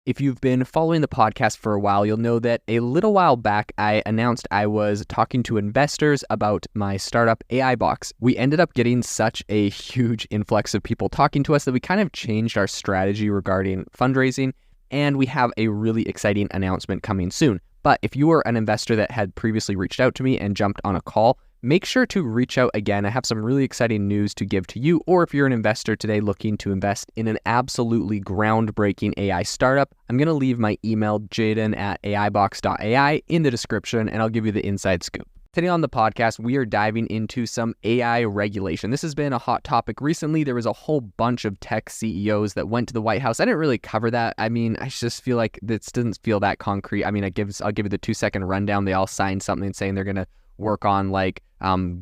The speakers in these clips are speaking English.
If you've been following the podcast for a while, you'll know that a little while back, I announced I was talking to investors about my startup AI Box. We ended up getting such a huge influx of people talking to us that we kind of changed our strategy regarding fundraising, and we have a really exciting announcement coming soon. But if you were an investor that had previously reached out to me and jumped on a call, make sure to reach out again. I have some really exciting news to give to you, or if you're an investor today looking to invest in an absolutely groundbreaking AI startup, I'm going to leave my email, jaden@aibox.ai, in the description, and I'll give you the inside scoop. Today on the podcast, we are diving into some AI regulation. This has been a hot topic recently. There was a whole bunch of tech CEOs that went to the White House. I didn't really cover that. I just feel like this doesn't feel that concrete. I'll give you the 2-second rundown. They all signed something saying they're going to work on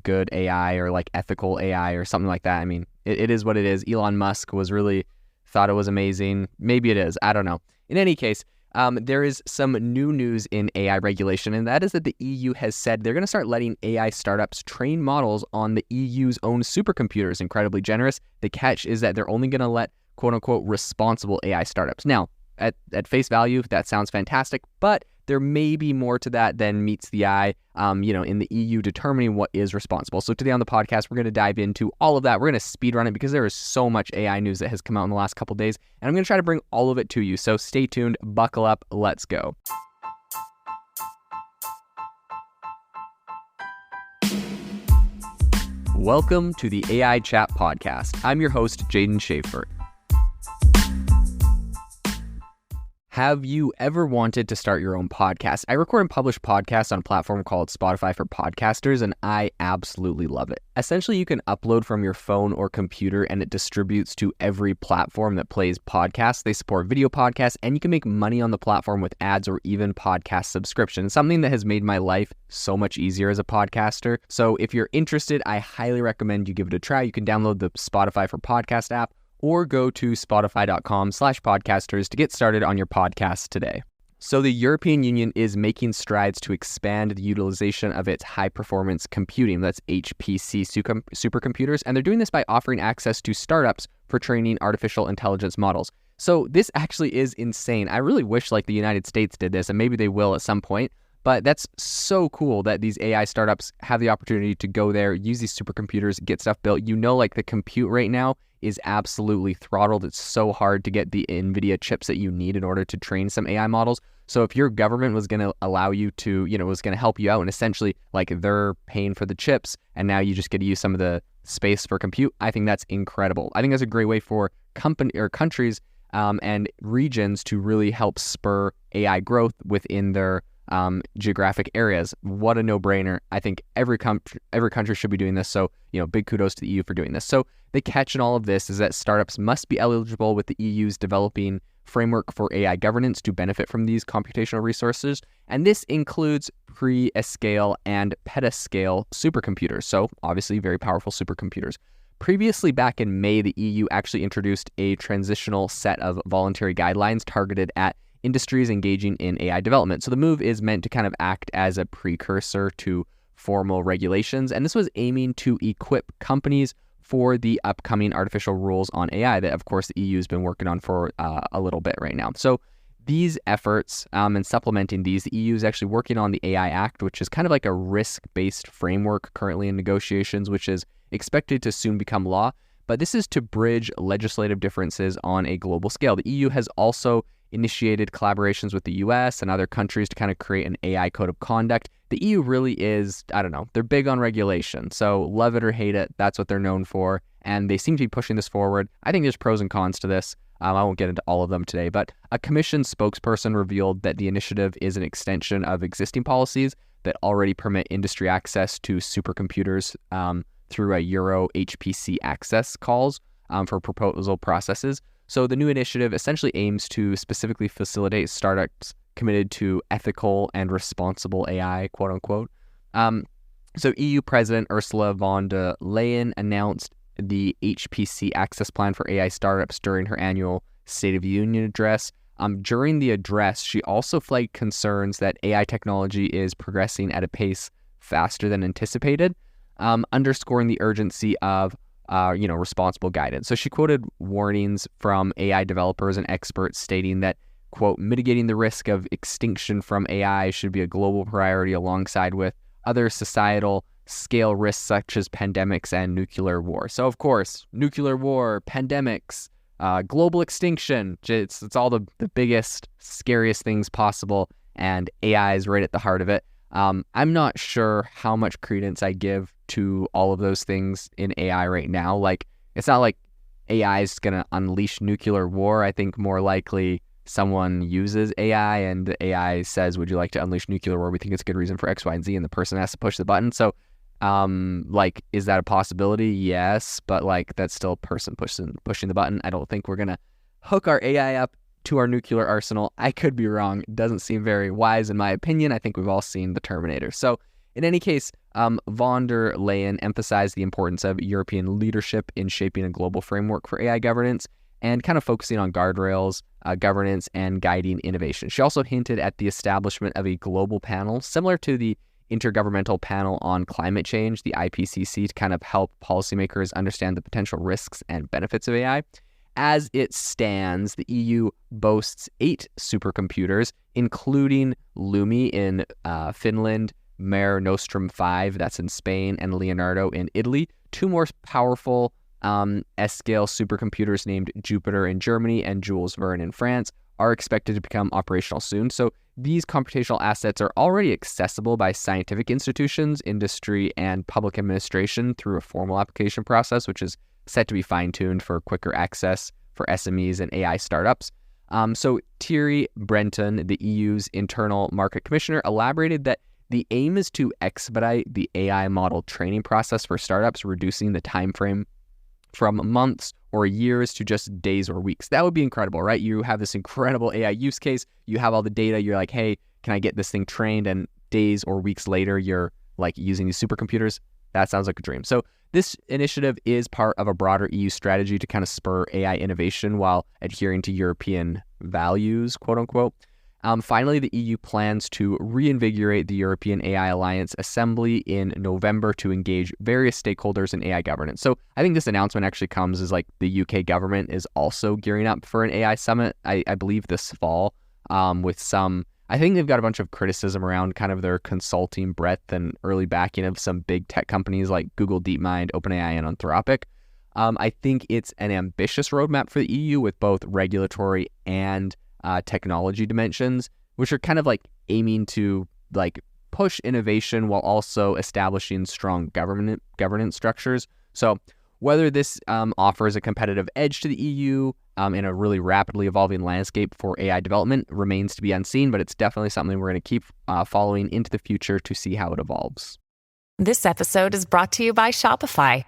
good AI or ethical AI or something like that. It is what it is. Elon Musk thought it was amazing. Maybe it is. I don't know. In any case, there is some new news in AI regulation, and that is that the EU has said they're going to start letting AI startups train models on the EU's own supercomputers. Incredibly generous. The catch is that they're only going to let quote unquote responsible AI startups. Now, at face value, that sounds fantastic, but there may be more to that than meets the eye, in the EU determining what is responsible. So today on the podcast, we're going to dive into all of that. We're going to speed run it because there is so much AI news that has come out in the last couple of days, and I'm going to try to bring all of it to you. So stay tuned, buckle up, let's go. Welcome to the AI Chat Podcast. I'm your host, Jaden Schaefer. Have you ever wanted to start your own podcast? I record and publish podcasts on a platform called Spotify for Podcasters, and I absolutely love it. Essentially, you can upload from your phone or computer, and it distributes to every platform that plays podcasts. They support video podcasts, and you can make money on the platform with ads or even podcast subscriptions, something that has made my life so much easier as a podcaster. So if you're interested, I highly recommend you give it a try. You can download the Spotify for Podcast app, or go to spotify.com/podcasters to get started on your podcast today. So the European Union is making strides to expand the utilization of its high-performance computing, that's HPC supercomputers, and they're doing this by offering access to startups for training artificial intelligence models. So this actually is insane. I really wish the United States did this, and maybe they will at some point, but that's so cool that these AI startups have the opportunity to go there, use these supercomputers, get stuff built. The compute right now is absolutely throttled. It's so hard to get the NVIDIA chips that you need in order to train some AI models. So if your government was going to allow you to, was going to help you out, and essentially they're paying for the chips and now you just get to use some of the space for compute, I think that's incredible. I think that's a great way for countries and regions to really help spur AI growth within their geographic areas. What a no-brainer. I think every country should be doing this. So, big kudos to the EU for doing this. So the catch in all of this is that startups must be eligible with the EU's developing framework for AI governance to benefit from these computational resources. And this includes pre-scale and petascale supercomputers. So obviously very powerful supercomputers. Previously, back in May, the EU actually introduced a transitional set of voluntary guidelines targeted at industries engaging in AI development. So the move is meant to kind of act as a precursor to formal regulations, and this was aiming to equip companies for the upcoming artificial rules on AI that, of course, the EU has been working on for a little bit right now. So these efforts and supplementing these, the EU is actually working on the AI Act, which is kind of like a risk-based framework currently in negotiations, which is expected to soon become law. But this is to bridge legislative differences on a global scale. The EU has also initiated collaborations with the US and other countries to kind of create an AI code of conduct. The EU really is, they're big on regulation. So love it or hate it, that's what they're known for. And they seem to be pushing this forward. I think there's pros and cons to this. I won't get into all of them today, but a commission spokesperson revealed that the initiative is an extension of existing policies that already permit industry access to supercomputers through a Euro HPC access calls for proposal processes. So the new initiative essentially aims to specifically facilitate startups committed to ethical and responsible AI, quote unquote. So EU President Ursula von der Leyen announced the HPC access plan for AI startups during her annual State of the Union address. During the address, she also flagged concerns that AI technology is progressing at a pace faster than anticipated, underscoring the urgency of responsible guidance. So she quoted warnings from AI developers and experts stating that quote, mitigating the risk of extinction from AI should be a global priority alongside with other societal scale risks such as pandemics and nuclear war. So of course, nuclear war, pandemics, global extinction, it's all the biggest, scariest things possible, and AI is right at the heart of it. I'm not sure how much credence I give to all of those things in AI right now. Like, it's not like AI is going to unleash nuclear war. I think more likely someone uses AI and the AI says, would you like to unleash nuclear war? We think it's a good reason for X, Y, and Z, and the person has to push the button. So, like, is that a possibility? Yes, but like, that's still a person pushing the button. I don't think we're going to hook our AI up to our nuclear arsenal. I could be wrong. It doesn't seem very wise in my opinion. I think we've all seen The Terminator. So in any case, von der Leyen emphasized the importance of European leadership in shaping a global framework for AI governance and kind of focusing on guardrails, governance, and guiding innovation. She also hinted at the establishment of a global panel similar to the Intergovernmental Panel on Climate Change, the IPCC, to kind of help policymakers understand the potential risks and benefits of AI. As it stands, the EU boasts 8 supercomputers, including Lumi in Finland, Mare Nostrum 5, that's in Spain, and Leonardo in Italy. 2 more powerful S-scale supercomputers named Jupiter in Germany and Jules Verne in France are expected to become operational soon. So these computational assets are already accessible by scientific institutions, industry, and public administration through a formal application process, which is set to be fine-tuned for quicker access for SMEs and AI startups. So Thierry Breton, the EU's internal market commissioner, elaborated that the aim is to expedite the AI model training process for startups, reducing the time frame from months or years to just days or weeks. That would be incredible, right? You have this incredible AI use case, you have all the data, you're like, hey, can I get this thing trained? And days or weeks later, you're like using these supercomputers. That sounds like a dream. So this initiative is part of a broader EU strategy to kind of spur AI innovation while adhering to European values, quote unquote. Finally, the EU plans to reinvigorate the European AI Alliance Assembly in November to engage various stakeholders in AI governance. So I think this announcement actually comes as like the UK government is also gearing up for an AI summit, I believe this fall, with some, I think they've got a bunch of criticism around kind of their consulting breadth and early backing of some big tech companies like Google, DeepMind, OpenAI, and Anthropic. I think it's an ambitious roadmap for the EU with both regulatory and technology dimensions, which are kind of like aiming to like push innovation while also establishing strong governance structures. So whether this offers a competitive edge to the EU in a really rapidly evolving landscape for AI development remains to be unseen, but it's definitely something we're going to keep following into the future to see how it evolves. This episode is brought to you by Shopify.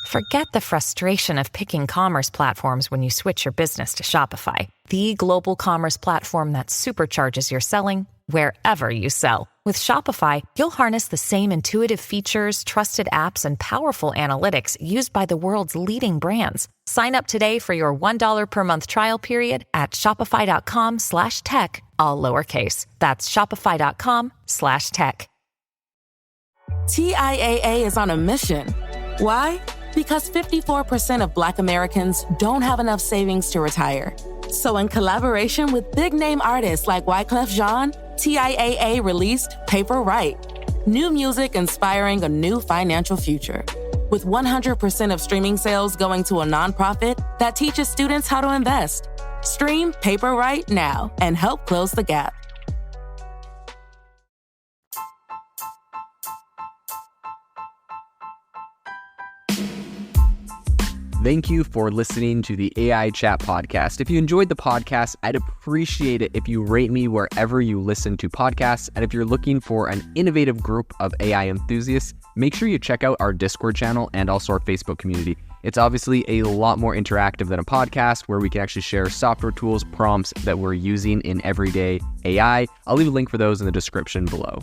Forget the frustration of picking commerce platforms when you switch your business to Shopify, the global commerce platform that supercharges your selling wherever you sell. With Shopify, you'll harness the same intuitive features, trusted apps, and powerful analytics used by the world's leading brands. Sign up today for your $1 per month trial period at shopify.com/tech, all lowercase. That's shopify.com/tech. TIAA is on a mission. Why? Because 54% of Black Americans don't have enough savings to retire. So in collaboration with big-name artists like Wyclef Jean, TIAA released Paper Right, new music inspiring a new financial future. With 100% of streaming sales going to a nonprofit that teaches students how to invest. Stream Paper Right now and help close the gap. Thank you for listening to the AI Chat Podcast. If you enjoyed the podcast, I'd appreciate it if you rate me wherever you listen to podcasts. And if you're looking for an innovative group of AI enthusiasts, make sure you check out our Discord channel and also our Facebook community. It's obviously a lot more interactive than a podcast where we can actually share software tools, prompts that we're using in everyday AI. I'll leave a link for those in the description below.